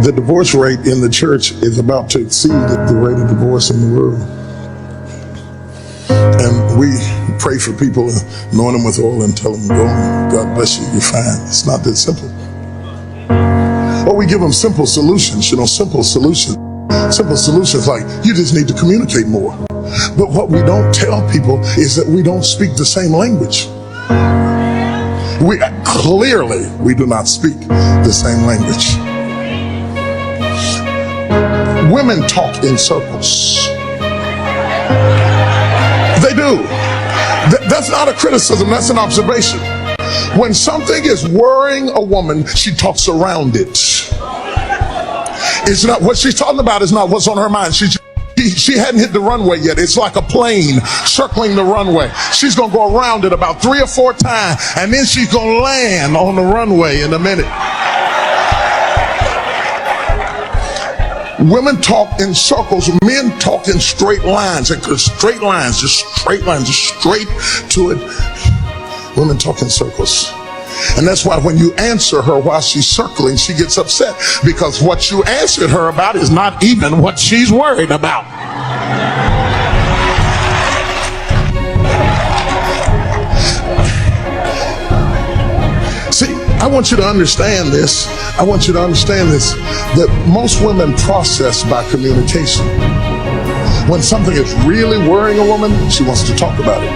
The divorce rate in the church is about to exceed the rate of divorce in the world. And we pray for people, anoint them with oil and tell them, go on, God bless you, you're fine. It's not that simple. Or we give them simple solutions, simple solutions. Simple solutions like, you just need to communicate more. But what we don't tell people is that we don't speak the same language. We do not speak the same language. Women talk in circles. They do. That's not a criticism, that's an observation. When something is worrying a woman, she talks around it. It's not what she's talking about, is not what's on her mind. She hadn't hit the runway yet. It's like a plane circling the runway. She's going to go around it about 3 or 4 times, and then she's going to land on the runway in a minute. Women talk in circles. Men talk in straight lines. Straight lines, just straight to it. Women talk in circles. And that's why when you answer her while she's circling, she gets upset, because what you answered her about is not even what she's worried about. See, I want you to understand this. That most women process by communication. When something is really worrying a woman, she wants to talk about it.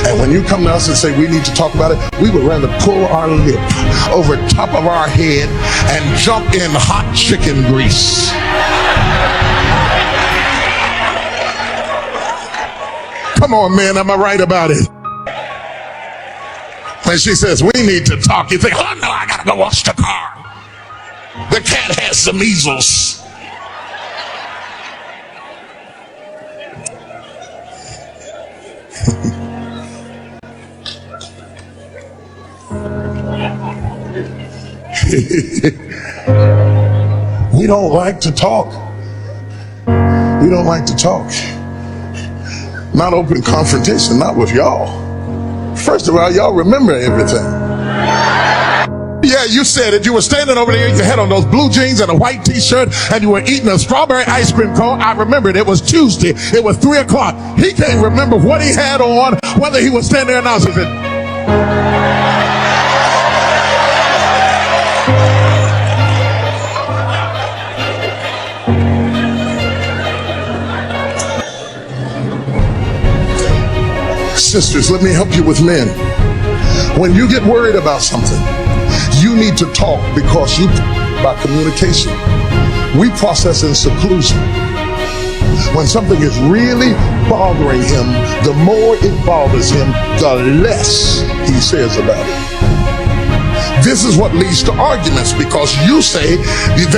And when you come to us and say we need to talk about it, we would rather pull our lip over top of our head and jump in hot chicken grease. Come on, man, am I right about it? When she says we need to talk, you think, oh no, I gotta go wash the car. The cat has the measles. We don't like to talk. Not open confrontation, not with y'all. First of all, y'all remember everything. Yeah, you said it. You were standing over there, you had on those blue jeans and a white t-shirt, and you were eating a strawberry ice cream cone. I remember it. It was Tuesday. It was 3 o'clock. He can't remember what he had on, whether he was standing there or not. He said, sisters, let me help you with men. When you get worried about something, you need to talk, because by communication. We process in seclusion. When something is really bothering him, the more it bothers him, the less he says about it. This is what leads to arguments, because you say that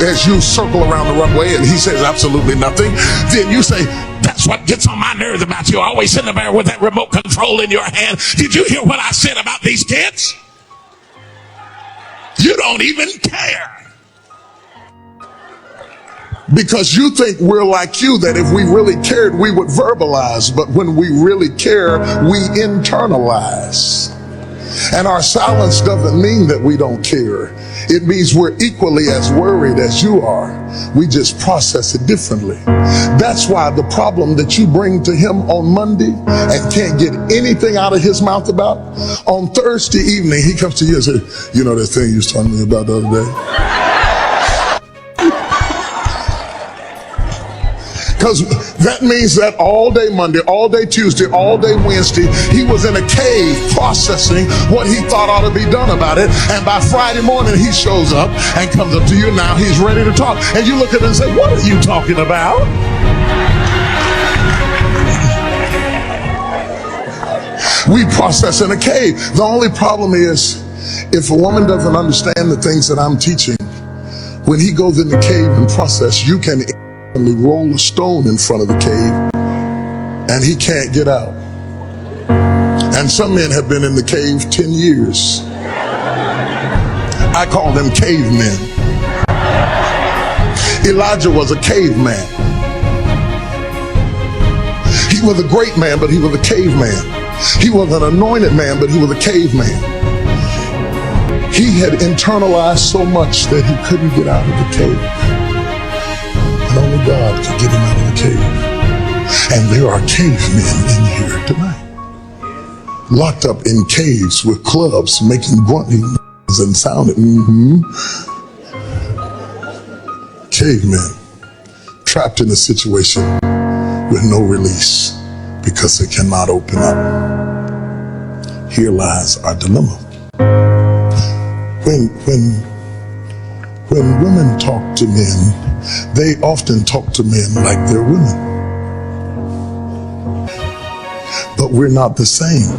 as you circle around the runway and he says absolutely nothing, then you say, that's what gets on my nerves about you, always sitting there with that remote control in your hand. Did you hear what I said about these kids? You don't even care. Because you think we're like you, that if we really cared, we would verbalize. But when we really care, we internalize. And our silence doesn't mean that we don't care. It means we're equally as worried as you are. We just process it differently. That's why the problem that you bring to him on Monday and can't get anything out of his mouth about, on Thursday evening, he comes to you and says, you know that thing you was telling me about the other day? Because that means that all day Monday, all day Tuesday, all day Wednesday, he was in a cave processing what he thought ought to be done about it. And by Friday morning, he shows up and comes up to you. Now he's ready to talk. And you look at him and say, what are you talking about? We process in a cave. The only problem is, if a woman doesn't understand the things that I'm teaching, when he goes in the cave and process, you can roll a stone in front of the cave and he can't get out. And some men have been in the cave 10 years. I call them cavemen. Elijah was a caveman. He was a great man, but he was a caveman. He was an anointed man, but he was a caveman. He had internalized so much that he couldn't get out of the cave. And only God could get him out of the cave. And there are cavemen in here tonight, locked up in caves with clubs, making grunting and sounding. Cavemen trapped in a situation with no release because they cannot open up. Here lies our dilemma. When women talk to men, they often talk to men like they're women. But we're not the same.